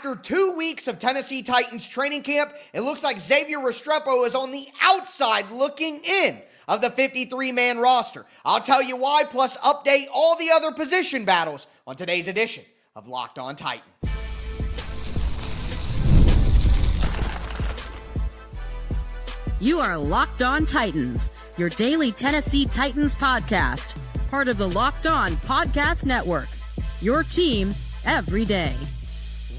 After 2 weeks of Tennessee Titans training camp, it looks like Xavier Restrepo is on the outside looking in of the 53-man roster. I'll tell you why, plus update all the other position battles on today's edition of Locked On Titans. You are Locked On Titans, your daily Tennessee Titans podcast, part of the Locked On Podcast Network, your team every day.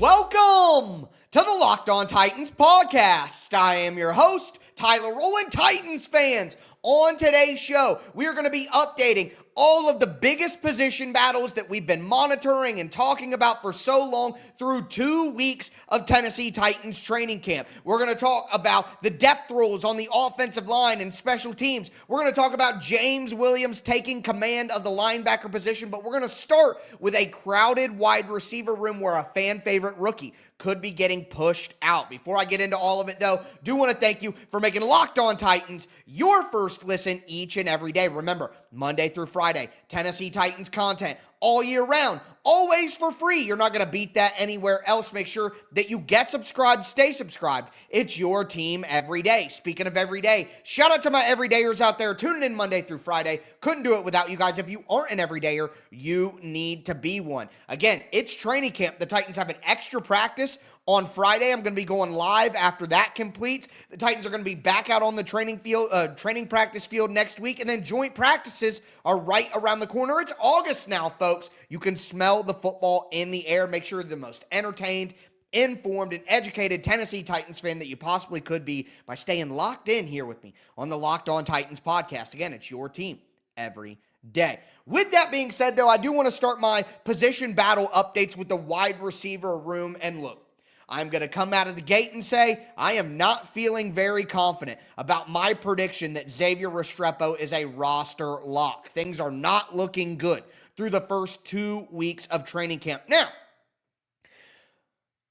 Welcome to the Locked On Titans podcast. I am your host, Tyler Rowland. Titans fans, on today's show, we are going to be updating all of the biggest position battles that we've been monitoring and talking about for so long through 2 weeks of Tennessee Titans training camp. We're going to talk about the depth rules on the offensive line and special teams. We're going to talk about James Williams taking command of the linebacker position, but we're going to start with a crowded wide receiver room where a fan favorite rookie could be getting pushed out. Before I get into all of it, though, do want to thank you for making Locked On Titans your first listen each and every day. Remember, Monday through Friday, Tennessee Titans content all year round, always for free. You're not going to beat that anywhere else. Make sure that you get subscribed, stay subscribed. It's your team every day. Speaking of every day, shout out to my everydayers out there tuning in Monday through Friday. Couldn't do it without you guys. If you aren't an everydayer, you need to be one. Again, it's training camp. The Titans have an extra practice on Friday. I'm going to be going live after that completes. The Titans are going to be back out on the training practice field next week, and then joint practices are right around the corner. It's August now, folks. You can smell the football in the air. Make sure you're the most entertained, informed, and educated Tennessee Titans fan that you possibly could be by staying locked in here with me on the Locked On Titans podcast. Again, it's your team every day. With that being said, though, I do want to start my position battle updates with the wide receiver room. And look, I'm going to come out of the gate and say I am not feeling very confident about my prediction that Xavier Restrepo is a roster lock. Things are not looking good through the first 2 weeks of training camp. Now,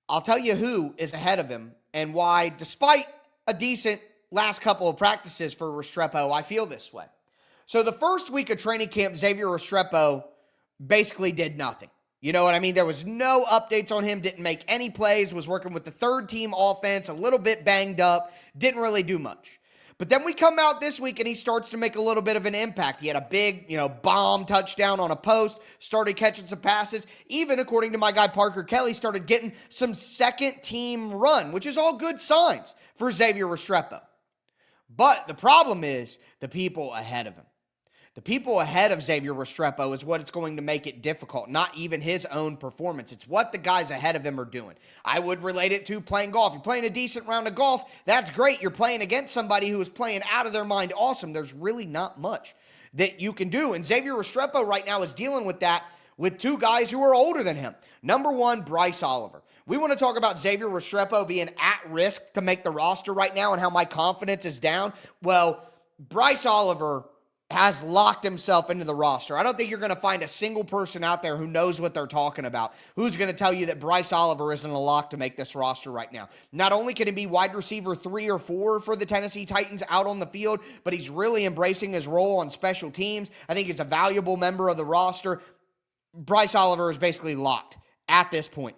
I'll tell you who is ahead of him and why, despite a decent last couple of practices for Restrepo, I feel this way. So the first week of training camp, Xavier Restrepo basically did nothing. You know what I mean? There was no updates on him, didn't make any plays, was working with the third team offense, a little bit banged up, didn't really do much. But then we come out this week and he starts to make a little bit of an impact. He had a big, bomb touchdown on a post, started catching some passes. Even according to my guy Parker Kelly, started getting some second team run, which is all good signs for Xavier Restrepo. But the problem is the people ahead of him. The people ahead of Xavier Restrepo is what it's going to make it difficult, not even his own performance. It's what the guys ahead of him are doing. I would relate it to playing golf. You're playing a decent round of golf, that's great. You're playing against somebody who is playing out of their mind awesome. There's really not much that you can do. And Xavier Restrepo right now is dealing with that with two guys who are older than him. Number one, Bryce Oliver. We want to talk about Xavier Restrepo being at risk to make the roster right now and how my confidence is down. Well, Bryce Oliver has locked himself into the roster. I don't think you're going to find a single person out there who knows what they're talking about, who's going to tell you that Bryce Oliver isn't a lock to make this roster right now. Not only can he be wide receiver 3 or 4 for the Tennessee Titans out on the field, but he's really embracing his role on special teams. I think he's a valuable member of the roster. Bryce Oliver is basically locked at this point.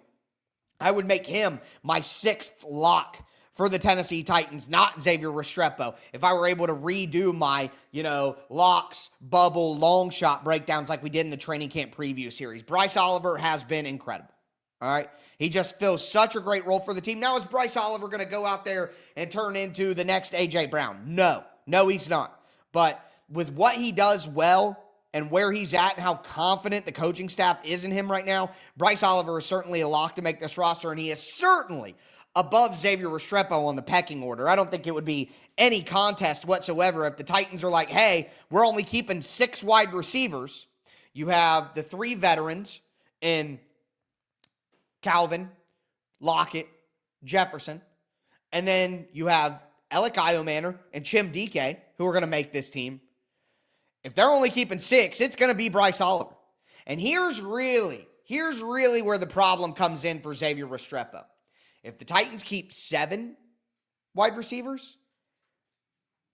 I would make him my 6th lock for the Tennessee Titans, not Xavier Restrepo. If I were able to redo my, locks, bubble, long shot breakdowns like we did in the training camp preview series. Bryce Oliver has been incredible. All right. He just fills such a great role for the team. Now, is Bryce Oliver going to go out there and turn into the next A.J. Brown? No, he's not. But with what he does well and where he's at and how confident the coaching staff is in him right now, Bryce Oliver is certainly a lock to make this roster, and he is certainly above Xavier Restrepo on the pecking order. I don't think it would be any contest whatsoever if the Titans are like, hey, we're only keeping 6 wide receivers. You have the 3 veterans in Calvin, Lockett, Jefferson, and then you have Alec Iomanner and Chim DK who are going to make this team. If they're only keeping 6, it's going to be Bryce Oliver. And here's really where the problem comes in for Xavier Restrepo. If the Titans keep 7 wide receivers,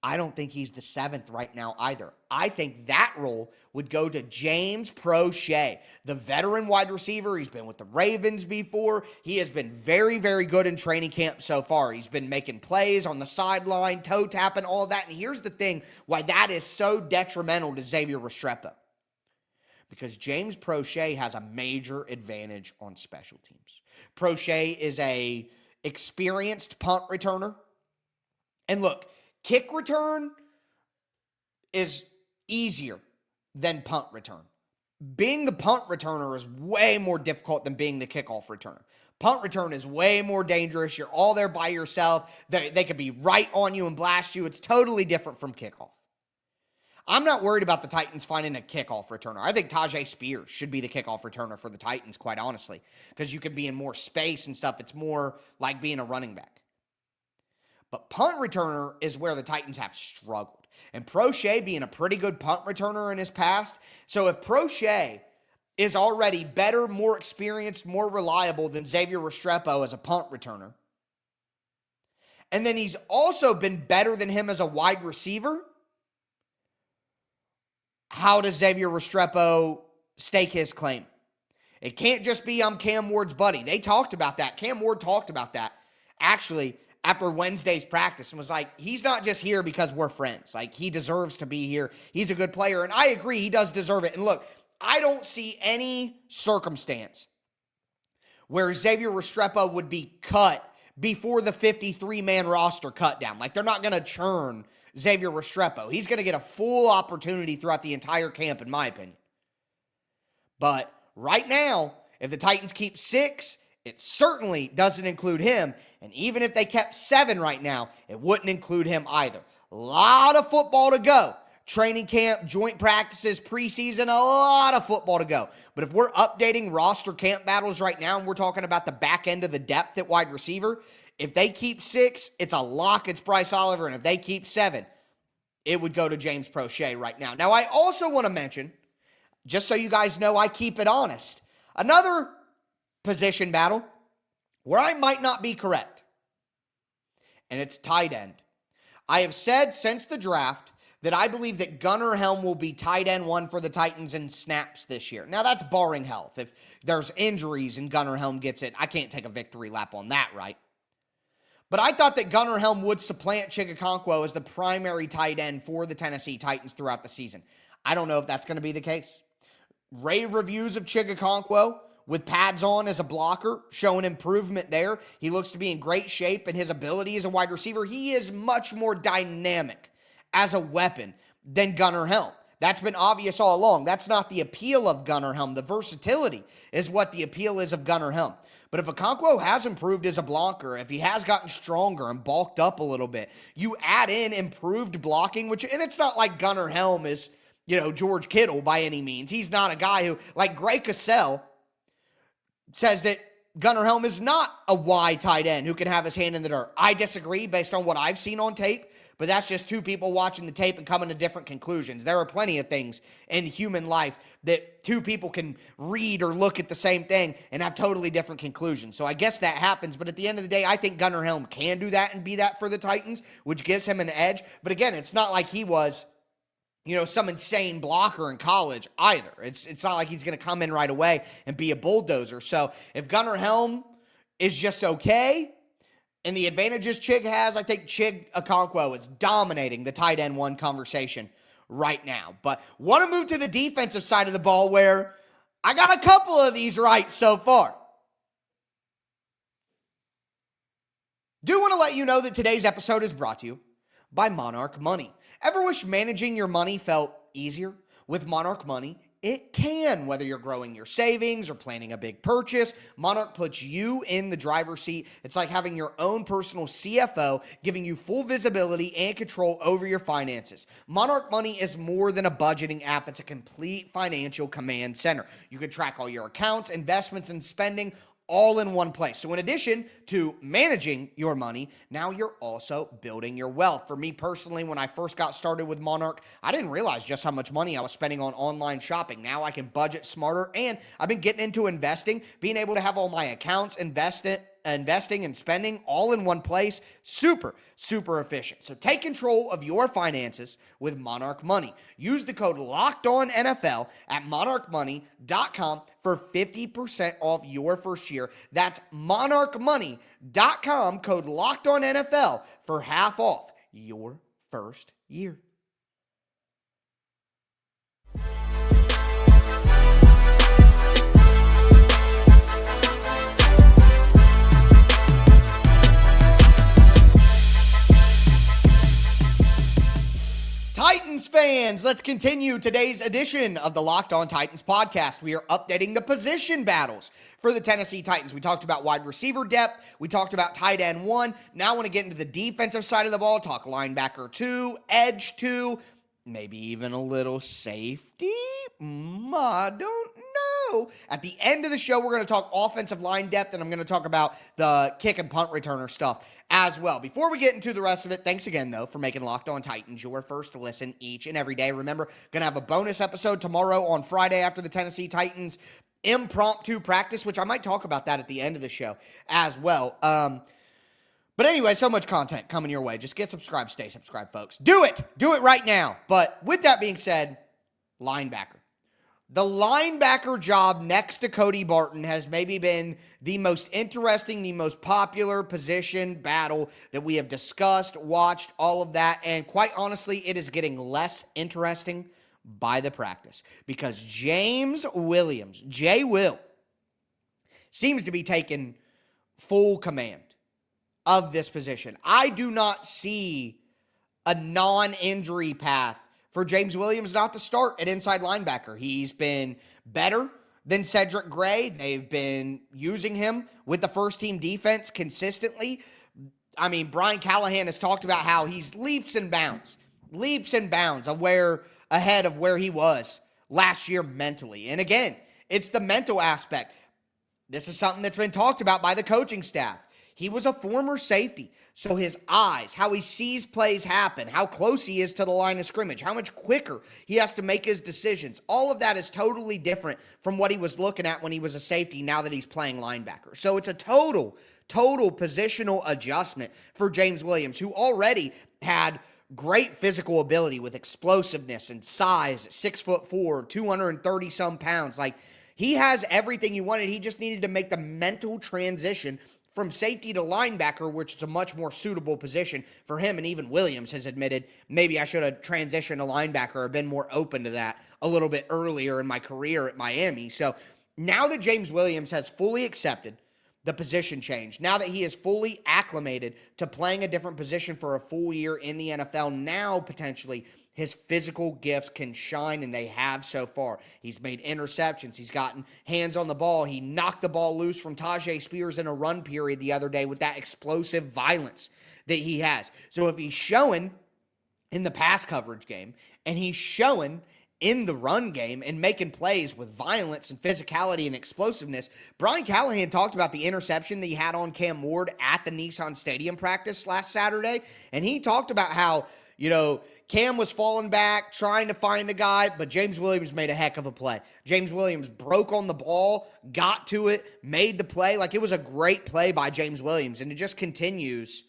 I don't think he's the 7th right now either. I think that role would go to James Proche, the veteran wide receiver. He's been with the Ravens before. He has been very, very good in training camp so far. He's been making plays on the sideline, toe tapping, all that. And here's the thing why that is so detrimental to Xavier Restrepo. Because James Proche has a major advantage on special teams. Proche is a experienced punt returner. And look, kick return is easier than punt return. Being the punt returner is way more difficult than being the kickoff returner. Punt return is way more dangerous. You're all there by yourself. They could be right on you and blast you. It's totally different from kickoff. I'm not worried about the Titans finding a kickoff returner. I think Tajay Spears should be the kickoff returner for the Titans, quite honestly, because you can be in more space and stuff. It's more like being a running back. But punt returner is where the Titans have struggled. And Proche being a pretty good punt returner in his past. So if Proche is already better, more experienced, more reliable than Xavier Restrepo as a punt returner, and then he's also been better than him as a wide receiver, how does Xavier Restrepo stake his claim? It can't just be I'm Cam Ward's buddy. They talked about that. Cam Ward talked about that, actually, after Wednesday's practice, and was like, he's not just here because we're friends. Like, he deserves to be here. He's a good player, and I agree, he does deserve it. And look, I don't see any circumstance where Xavier Restrepo would be cut before the 53-man roster cut down. Like, they're not going to churn Xavier Restrepo. He's going to get a full opportunity throughout the entire camp, in my opinion. But right now, if the Titans keep 6, it certainly doesn't include him. And even if they kept 7 right now, it wouldn't include him either. A lot of football to go. Training camp, joint practices, preseason, a lot of football to go. But if we're updating roster camp battles right now and we're talking about the back end of the depth at wide receiver, if they keep 6, it's a lock, it's Bryce Oliver. And if they keep 7, it would go to James Proche right now. Now, I also want to mention, just so you guys know I keep it honest, another position battle where I might not be correct, and it's tight end. I have said since the draft that I believe that Gunnar Helm will be tight end 1 for the Titans in snaps this year. Now, that's barring health. If there's injuries and Gunnar Helm gets it, I can't take a victory lap on that, right? But I thought that Gunnar Helm would supplant Chig Okonkwo as the primary tight end for the Tennessee Titans throughout the season. I don't know if that's going to be the case. Rave reviews of Chig Okonkwo with pads on as a blocker, showing improvement there. He looks to be in great shape, and his ability as a wide receiver, he is much more dynamic as a weapon than Gunnar Helm. That's been obvious all along. That's not the appeal of Gunnar Helm. The versatility is what the appeal is of Gunnar Helm. But if Okonkwo has improved as a blocker, if he has gotten stronger and bulked up a little bit, you add in improved blocking, and it's not like Gunnar Helm is, George Kittle by any means. He's not a guy who, like Greg Cosell, says that Gunnar Helm is not a wide tight end who can have his hand in the dirt. I disagree based on what I've seen on tape, but that's just two people watching the tape and coming to different conclusions. There are plenty of things in human life that two people can read or look at the same thing and have totally different conclusions. So I guess that happens, but at the end of the day, I think Gunnar Helm can do that and be that for the Titans, which gives him an edge. But again, it's not like he was some insane blocker in college either. It's not like he's going to come in right away and be a bulldozer. So if Gunnar Helm is just okay, and the advantages Chig has, I think Chig Okonkwo is dominating the tight end 1 conversation right now. But want to move to the defensive side of the ball where I got a couple of these right so far. Do want to let you know that today's episode is brought to you by Monarch Money. Ever wish managing your money felt easier? With Monarch Money, it can. Whether you're growing your savings or planning a big purchase, Monarch puts you in the driver's seat. It's like having your own personal CFO, giving you full visibility and control over your finances. Monarch Money is more than a budgeting app. It's a complete financial command center. You can track all your accounts, investments, and spending all in one place. So in addition to managing your money, now you're also building your wealth. For me personally, when I first got started with Monarch, I didn't realize just how much money I was spending on online shopping. Now I can budget smarter, and I've been getting into investing, being able to have all my accounts invested investing and spending all in one place. Super, super efficient. So take control of your finances with Monarch Money. Use the code LOCKEDONNFL at monarchmoney.com for 50% off your first year. That's monarchmoney.com, code LOCKEDONNFL for half off your first year. Titans fans, let's continue today's edition of the Locked On Titans podcast. We are updating the position battles for the Tennessee Titans. We talked about wide receiver depth. We talked about tight end 1. Now I want to get into the defensive side of the ball, talk linebacker 2, edge 2, maybe even a little safety. I don't know. At the end of the show, we're going to talk offensive line depth, and I'm going to talk about the kick and punt returner stuff as well. Before we get into the rest of it, thanks again, though, for making Locked On Titans your first to listen each and every day. Remember, going to have a bonus episode tomorrow on Friday after the Tennessee Titans impromptu practice, which I might talk about that at the end of the show as well. But anyway, so much content coming your way. Just get subscribed, stay subscribed, folks. Do it right now. But with that being said, linebacker. The linebacker job next to Cody Barton has maybe been the most interesting, the most popular position battle that we have discussed, watched, all of that. And quite honestly, it is getting less interesting by the practice because James Williams, J-Will, seems to be taking full command of this position. I do not see a non-injury path for James Williams not to start at inside linebacker. He's been better than Cedric Gray. They've been using him with the first-team defense consistently. I mean, Brian Callahan has talked about how he's leaps and bounds ahead of where he was last year mentally. And again, it's the mental aspect. This is something that's been talked about by the coaching staff. He was a former safety, so his eyes, how he sees plays happen, how close he is to the line of scrimmage, how much quicker he has to make his decisions, all of that is totally different from what he was looking at when he was a safety now that he's playing linebacker. So it's a total positional adjustment for James Williams, who already had great physical ability with explosiveness and size, 6'4", 230-some pounds. Like, he has everything you wanted. He just needed to make the mental transition from safety to linebacker, which is a much more suitable position for him. And even Williams has admitted, maybe I should have transitioned to linebacker or been more open to that a little bit earlier in my career at Miami. So now that James Williams has fully accepted the position change, now that he is fully acclimated to playing a different position for a full year in the NFL, now potentially his physical gifts can shine, and they have so far. He's made interceptions. He's gotten hands on the ball. He knocked the ball loose from Tajay Spears in a run period the other day with that explosive violence that he has. So if he's showing in the pass coverage game, and he's showing in the run game and making plays with violence and physicality and explosiveness, Brian Callahan talked about the interception that he had on Cam Ward at the Nissan Stadium practice last Saturday, and he talked about how, Cam was falling back, trying to find a guy, but James Williams made a heck of a play. James Williams broke on the ball, got to it, made the play. Like, it was a great play by James Williams, and it just continues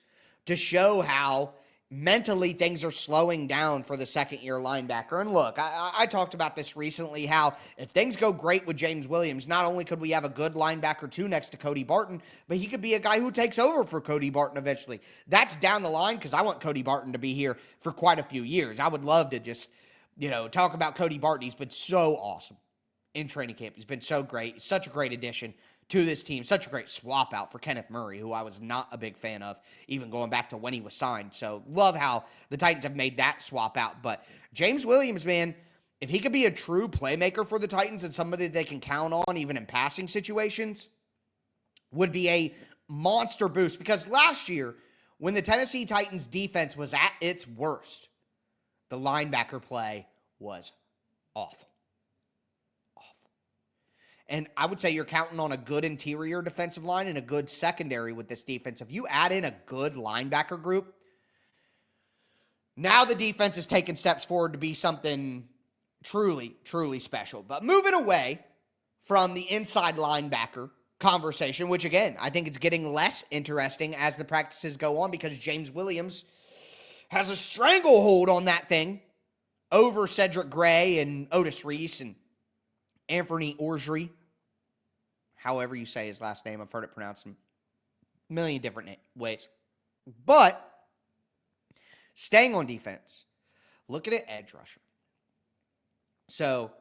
to show how mentally things are slowing down for the second-year linebacker. And look, I talked about this recently, how if things go great with James Williams, not only could we have a good linebacker too next to Cody Barton, but he could be a guy who takes over for Cody Barton eventually. That's down the line because I want Cody Barton to be here for quite a few years. I would love to just, talk about Cody Barton. He's been so awesome in training camp. He's been so great. Such a great addition to this team. Such a great swap out for Kenneth Murray, who I was not a big fan of, even going back to when he was signed. So love how the Titans have made that swap out. But James Williams, man, if he could be a true playmaker for the Titans and somebody they can count on even in passing situations, would be a monster boost. Because last year, when the Tennessee Titans defense was at its worst, the linebacker play was awful. And I would say you're counting on a good interior defensive line and a good secondary with this defense. If you add in a good linebacker group, now the defense is taking steps forward to be something truly, truly special. But moving away from the inside linebacker conversation, which again, I think it's getting less interesting as the practices go on because James Williams has a stranglehold on that thing over Cedric Gray and Otis Reese and Anthony Orgery. However you say his last name, I've heard it pronounced in a million different ways. But staying on defense, look at it, edge rusher. So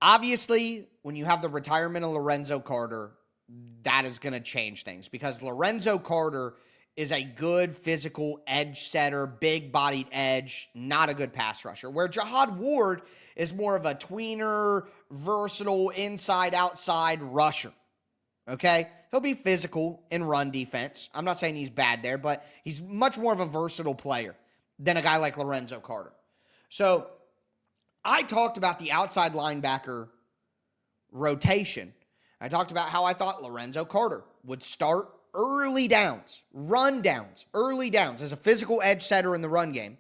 obviously, when you have the retirement of Lorenzo Carter, that is going to change things because Lorenzo Carter is a good physical edge setter, big-bodied edge, not a good pass rusher, where Jihad Ward is more of a tweener, versatile, inside-outside rusher, okay? He'll be physical in run defense. I'm not saying he's bad there, but he's much more of a versatile player than a guy like Lorenzo Carter. So I talked about the outside linebacker rotation. I talked about how I thought Lorenzo Carter would start early downs, run downs, early downs as a physical edge setter in the run game.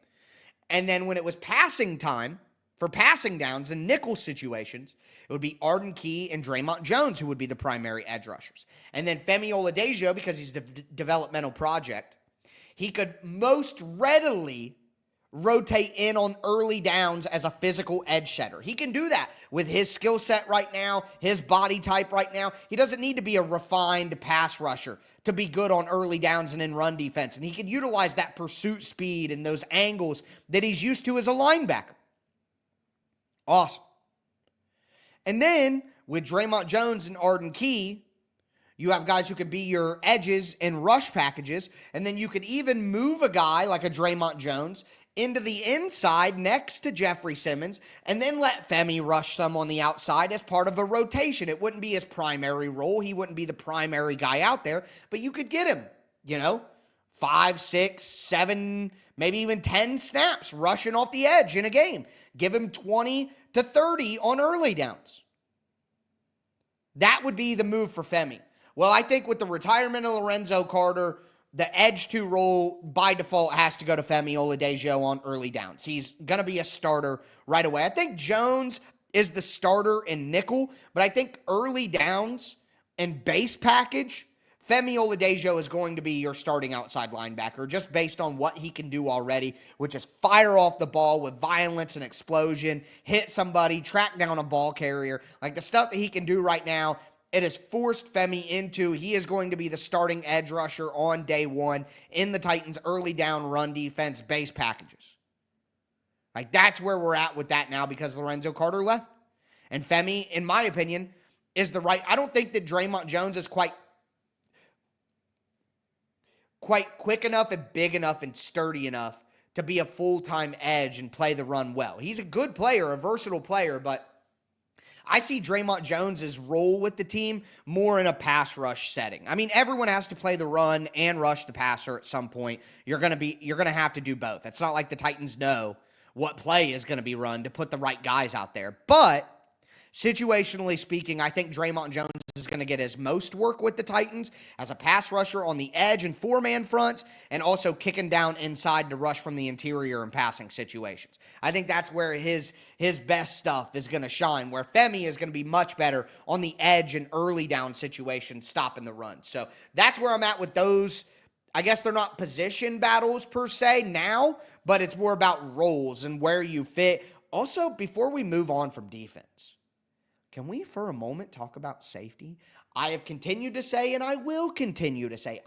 And then when it was passing time for passing downs in nickel situations, it would be Arden Key and Draymond Jones who would be the primary edge rushers. And then Femi Oladejo, because he's a developmental project, he could most readily rotate in on early downs as a physical edge setter. He can do that with his skill set right now, his body type right now. He doesn't need to be a refined pass rusher to be good on early downs and in run defense. And he can utilize that pursuit speed and those angles that he's used to as a linebacker. Awesome. And then with Draymond Jones and Arden Key, you have guys who could be your edges and rush packages. And then you could even move a guy like a Draymond Jones into the inside next to Jeffrey Simmons, and then let Femi rush some on the outside as part of a rotation. It wouldn't be his primary role. He wouldn't be the primary guy out there, but you could get him, 5, 6, 7, maybe even 10 snaps rushing off the edge in a game. Give him 20 to 30 on early downs. That would be the move for Femi. Well, I think with the retirement of Lorenzo Carter, the edge 2 role by default has to go to Femi Oladejo on early downs. He's going to be a starter right away. I think Jones is the starter in nickel, but I think early downs and base package, Femi Oladejo is going to be your starting outside linebacker just based on what he can do already, which is fire off the ball with violence and explosion, hit somebody, track down a ball carrier. Like the stuff that he can do right now, it has forced Femi into, he is going to be the starting edge rusher on day one in the Titans' early down run defense base packages. Like, that's where we're at with that now because Lorenzo Carter left. And Femi, in my opinion, is the right. I don't think that Draymond Jones is quite quick enough and big enough and sturdy enough to be a full-time edge and play the run well. He's a good player, a versatile player, but I see Draymond Jones' role with the team more in a pass rush setting. I mean, everyone has to play the run and rush the passer at some point. You're going to have to do both. It's not like the Titans know what play is going to be run to put the right guys out there. But situationally speaking, I think Draymond Jones is going to get his most work with the Titans as a pass rusher on the edge and 4-man fronts, and also kicking down inside to rush from the interior in passing situations. I think that's where his best stuff is going to shine, where Femi is going to be much better on the edge and early down situations, stopping the run. So that's where I'm at with those. I guess they're not position battles per se now, but it's more about roles and where you fit. Also, before we move on from defense, can we for a moment talk about safety? I have continued to say, and I will continue to say,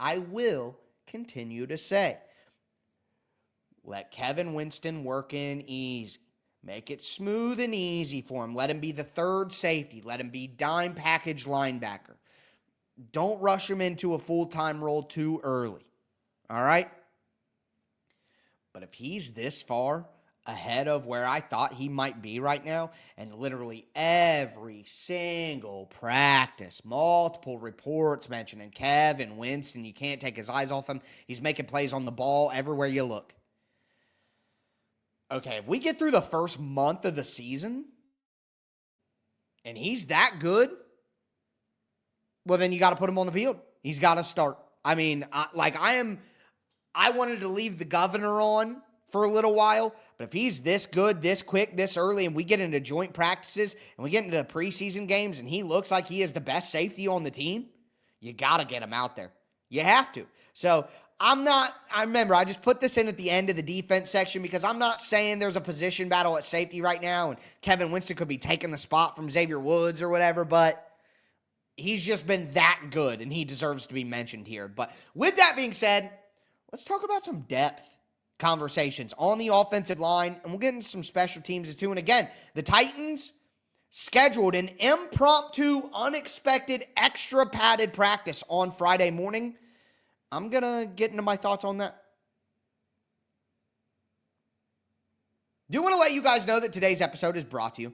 let Kevin Winston work in easy. Make it smooth and easy for him. Let him be the third safety. Let him be dime package linebacker. Don't rush him into a full-time role too early. All right? But if he's this far ahead of where I thought he might be right now, and literally every single practice, multiple reports mentioning Kevin Winston, you can't take his eyes off him. He's making plays on the ball everywhere you look. Okay, if we get through the first month of the season, and he's that good, well, then you got to put him on the field. He's got to start. I mean, I wanted to leave the governor on for a little while. But if he's this good, this quick, this early, and we get into joint practices and we get into preseason games and he looks like he is the best safety on the team, you got to get him out there. You have to. So I just put this in at the end of the defense section because I'm not saying there's a position battle at safety right now and Kevin Winston could be taking the spot from Xavier Woods or whatever, but he's just been that good and he deserves to be mentioned here. But with that being said, let's talk about some depth conversations on the offensive line, and we'll get into some special teams too. And again, the Titans scheduled an impromptu, unexpected, extra padded practice on Friday morning. I'm going to get into my thoughts on that. Do want to let you guys know that today's episode is brought to you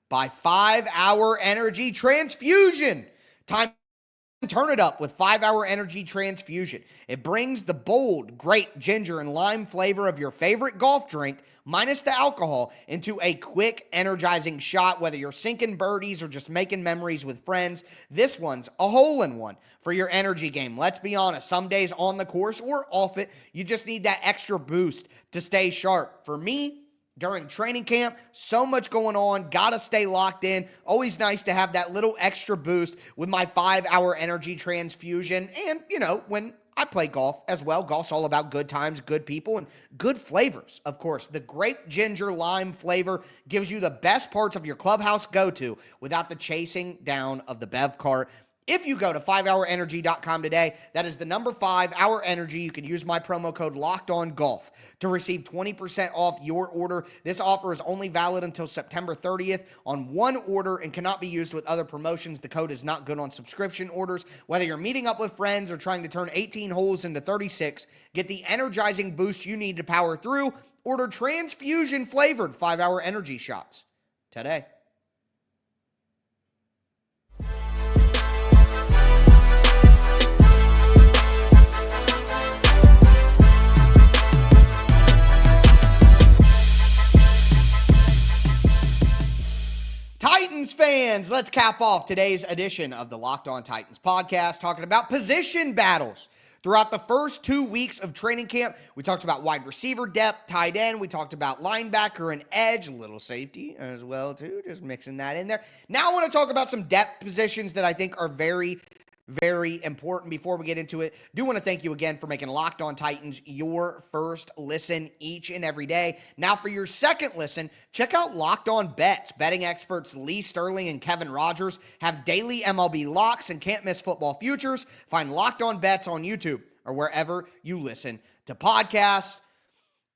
by 5 Hour Energy Transfusion. Time to turn it up with 5 Hour Energy Transfusion. It brings the bold, great ginger and lime flavor of your favorite golf drink, minus the alcohol, into a quick, energizing shot. Whether you're sinking birdies or just making memories with friends, this one's a hole-in-one for your energy game. Let's be honest, some days on the course or off it, you just need that extra boost to stay sharp. For me, during training camp, so much going on, gotta stay locked in. Always nice to have that little extra boost with my 5 Hour Energy Transfusion. And, when I play golf as well, golf's all about good times, good people, and good flavors, of course. The grape ginger lime flavor gives you the best parts of your clubhouse go-to without the chasing down of the bev cart. If you go to 5hourenergy.com today, that is the number 5 Hour Energy. You can use my promo code LOCKEDONGOLF to receive 20% off your order. This offer is only valid until September 30th on one order and cannot be used with other promotions. The code is not good on subscription orders. Whether you're meeting up with friends or trying to turn 18 holes into 36, get the energizing boost you need to power through. Order transfusion flavored 5 Hour Energy shots today. Titans fans, let's cap off today's edition of the Locked On Titans podcast, talking about position battles. Throughout the first 2 weeks of training camp, we talked about wide receiver depth, tight end. We talked about linebacker and edge, little safety as well, too, just mixing that in there. Now I want to talk about some depth positions that I think are very, very important. Before we get into it, do want to thank you again for making Locked On Titans your first listen each and every day. Now for your second listen, check out Locked On Bets. Betting experts Lee Sterling and Kevin Rogers have daily MLB locks and can't miss football futures. Find Locked On Bets on YouTube or wherever you listen to podcasts.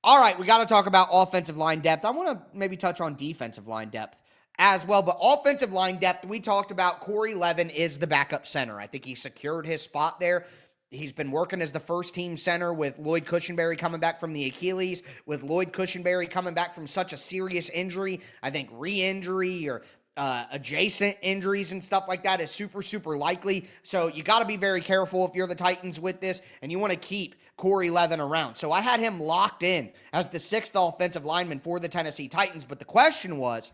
All right, we got to talk about offensive line depth. I want to maybe touch on defensive line depth as well, but offensive line depth, we talked about Corey Levin is the backup center. I think he secured his spot there. He's been working as the first-team center with Lloyd Cushenberry coming back from the Achilles, with Lloyd Cushenberry coming back from such a serious injury. I think re-injury or adjacent injuries and stuff like that is super, super likely. So you got to be very careful if you're the Titans with this, and you want to keep Corey Levin around. So I had him locked in as the 6th offensive lineman for the Tennessee Titans, but the question was,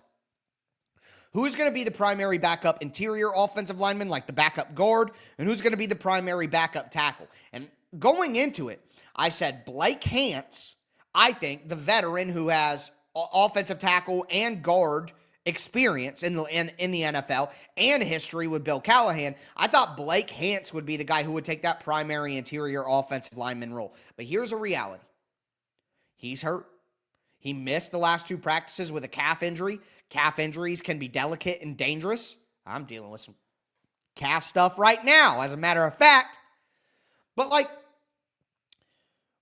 who's going to be the primary backup interior offensive lineman, like the backup guard, and who's going to be the primary backup tackle? And going into it, I said Blake Hance, I think, the veteran who has offensive tackle and guard experience in the NFL and history with Bill Callahan. I thought Blake Hance would be the guy who would take that primary interior offensive lineman role. But here's a reality. He's hurt. He missed the last 2 practices with a calf injury. Calf injuries can be delicate and dangerous. I'm dealing with some calf stuff right now, as a matter of fact. But,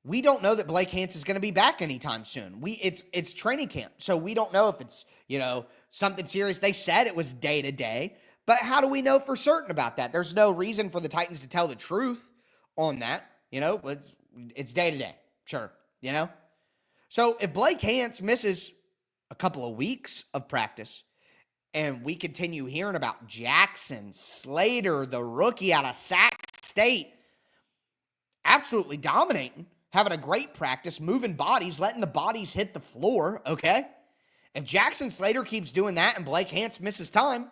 we don't know that Blake Hance is going to be back anytime soon. It's training camp, so we don't know if it's, something serious. They said it was day-to-day, but how do we know for certain about that? There's no reason for the Titans to tell the truth on that, It's day-to-day, sure, So if Blake Hance misses a couple of weeks of practice and we continue hearing about Jackson Slater, the rookie out of Sac State, absolutely dominating, having a great practice, moving bodies, letting the bodies hit the floor, okay? If Jackson Slater keeps doing that and Blake Hance misses time,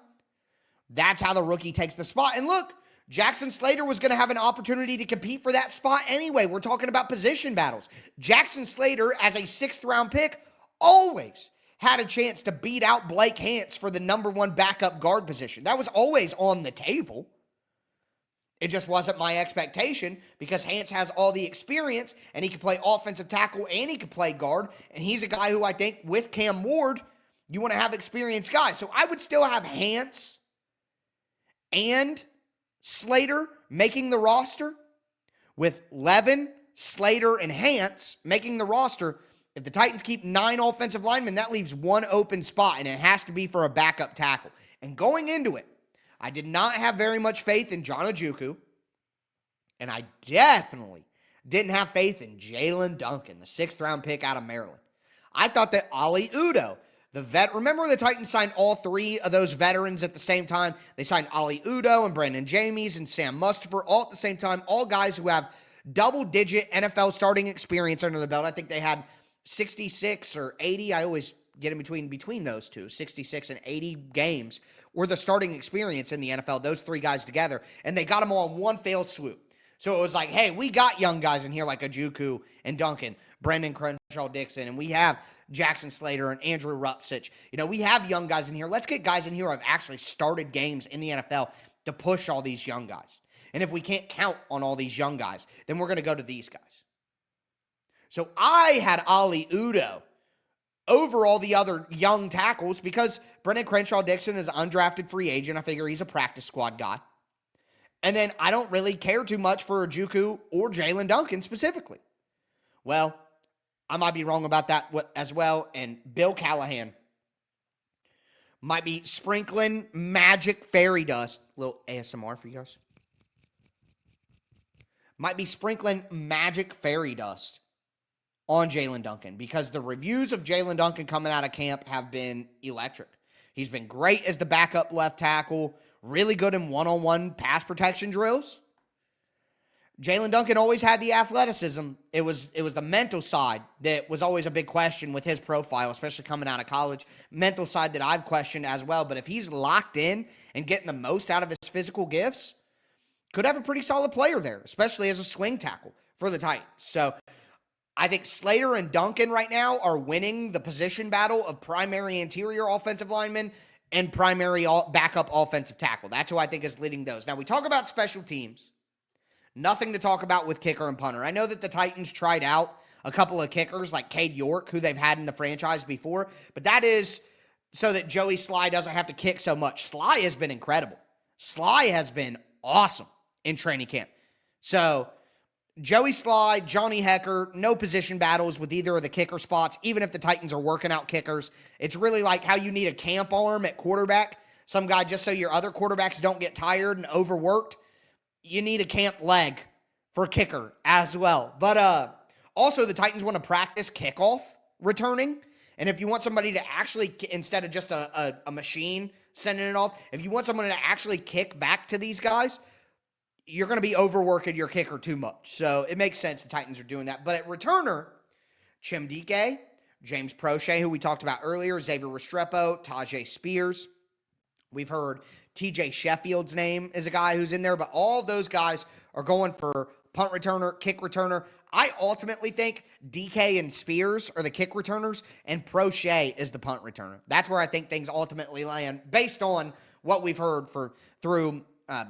that's how the rookie takes the spot. And look, Jackson Slater was going to have an opportunity to compete for that spot anyway. We're talking about position battles. Jackson Slater, as a 6th-round pick, always had a chance to beat out Blake Hance for the number 1 backup guard position. That was always on the table. It just wasn't my expectation because Hance has all the experience and he can play offensive tackle and he can play guard. And he's a guy who I think with Cam Ward, you want to have experienced guys. So I would still have Hance and Slater making the roster, with Levin, Slater, and Hance making the roster. If the Titans keep 9 offensive linemen, that leaves 1 open spot, and it has to be for a backup tackle. And going into it, I did not have very much faith in John Ojukwu, and I definitely didn't have faith in Jaelyn Duncan, the 6th-round pick out of Maryland. I thought that Ali Udoh, remember the Titans signed all 3 of those veterans at the same time? They signed Ali Udoh and Brandon Jamies and Sam Mustipher all at the same time, all guys who have double-digit NFL starting experience under the belt. I think they had 66 or 80. I always get in between those two. 66 and 80 games were the starting experience in the NFL, those 3 guys together, and they got them all in one fell swoop. So it was like, hey, we got young guys in here like Ojukwu and Duncan, Brendan Crenshaw-Dixon, and we have Jackson Slater and Andrew Rupcich. We have young guys in here. Let's get guys in here who have actually started games in the NFL to push all these young guys. And if we can't count on all these young guys, then we're going to go to these guys. So I had Ali Udoh over all the other young tackles because Brendan Crenshaw-Dixon is an undrafted free agent. I figure he's a practice squad guy. And then I don't really care too much for Ojukwu or Jaelyn Duncan specifically. Well, I might be wrong about that as well. And Bill Callahan might be sprinkling magic fairy dust. Little ASMR for you guys. Might be sprinkling magic fairy dust on Jaelyn Duncan because the reviews of Jaelyn Duncan coming out of camp have been electric. He's been great as the backup left tackle, really good in one-on-one pass protection drills. Jaelyn Duncan always had the athleticism. It was the mental side that was always a big question with his profile, especially coming out of college. Mental side that I've questioned as well. But if he's locked in and getting the most out of his physical gifts, could have a pretty solid player there, especially as a swing tackle for the Titans. So I think Slater and Duncan right now are winning the position battle of primary interior offensive linemen and primary backup offensive tackle. That's who I think is leading those. Now, we talk about special teams. Nothing to talk about with kicker and punter. I know that the Titans tried out a couple of kickers like Cade York, who they've had in the franchise before, but that is so that Joey Sly doesn't have to kick so much. Sly has been incredible. Sly has been awesome in training camp. So Joey Sly, Johnny Hecker, no position battles with either of the kicker spots, even if the Titans are working out kickers. It's really like how you need a camp arm at quarterback. Some guy, just so your other quarterbacks don't get tired and overworked, you need a camp leg for kicker as well. But also, the Titans want to practice kickoff returning. And if you want somebody to actually, instead of just a machine sending it off, if you want someone to actually kick back to these guys, you're going to be overworking your kicker too much. So it makes sense the Titans are doing that. But at returner, Chim Dike, James Proche, who we talked about earlier, Xavier Restrepo, Tajay Spears. We've heard TJ Sheffield's name is a guy who's in there, but all of those guys are going for punt returner, kick returner. I ultimately think DK and Spears are the kick returners, and Proche is the punt returner. That's where I think things ultimately land based on what we've heard through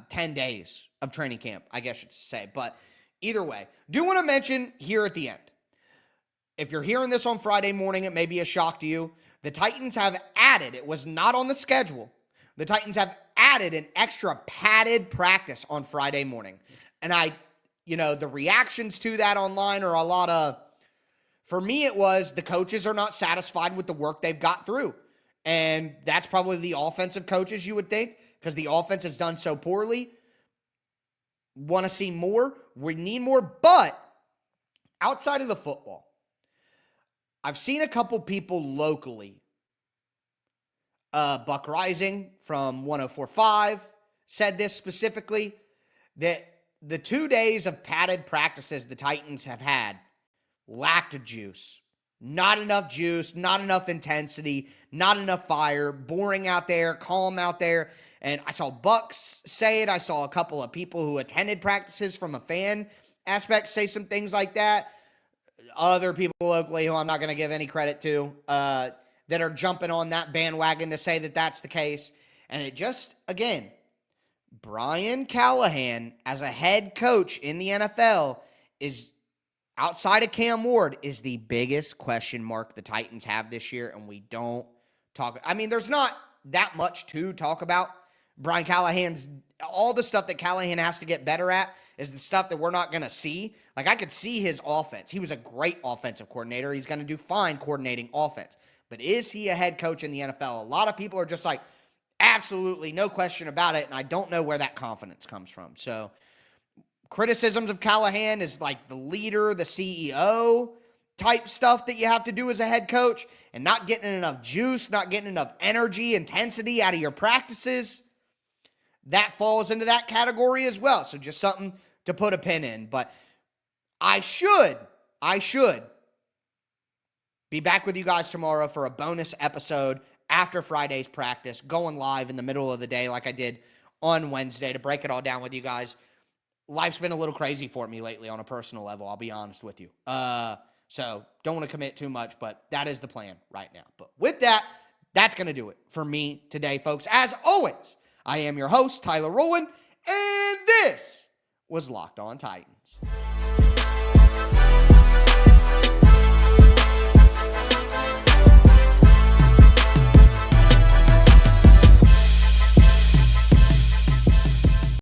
10 days of training camp, I guess you should say. But either way, do want to mention here at the end, if you're hearing this on Friday morning, it may be a shock to you. The Titans have added, it was not on the schedule, the Titans have added an extra padded practice on Friday morning. And the reactions to that online are a lot of, for me it was the coaches are not satisfied with the work they've got through. And that's probably the offensive coaches, you would think, because the offense has done so poorly. Want to see more. We need more. But outside of the football, I've seen a couple people locally. Buck Rising from 104.5 said this specifically, that the 2 days of padded practices the Titans have had lacked juice. Not enough juice, not enough intensity, not enough fire, boring out there, calm out there. And I saw Bucks say it. I saw a couple of people who attended practices from a fan aspect say some things like that. Other people locally who I'm not going to give any credit to that are jumping on that bandwagon to say that that's the case. And it just, again, Brian Callahan as a head coach in the NFL is, outside of Cam Ward, is the biggest question mark the Titans have this year, and we don't talk. I mean, there's not that much to talk about. Brian Callahan's, all the stuff that Callahan has to get better at is the stuff that we're not going to see. Like, I could see his offense. He was a great offensive coordinator. He's going to do fine coordinating offense. But is he a head coach in the NFL? A lot of people are just like, absolutely, no question about it, and I don't know where that confidence comes from. So, criticisms of Callahan is like the leader, the CEO type stuff that you have to do as a head coach, and not getting enough juice, not getting enough energy, intensity out of your practices. That falls into that category as well. So just something to put a pin in. But I should be back with you guys tomorrow for a bonus episode after Friday's practice, going live in the middle of the day like I did on Wednesday to break it all down with you guys. Life's been a little crazy for me lately on a personal level, I'll be honest with you. So don't want to commit too much, but that is the plan right now. But with that, that's going to do it for me today, folks. As always, I am your host, Tyler Rowland, and this was Locked On Titans.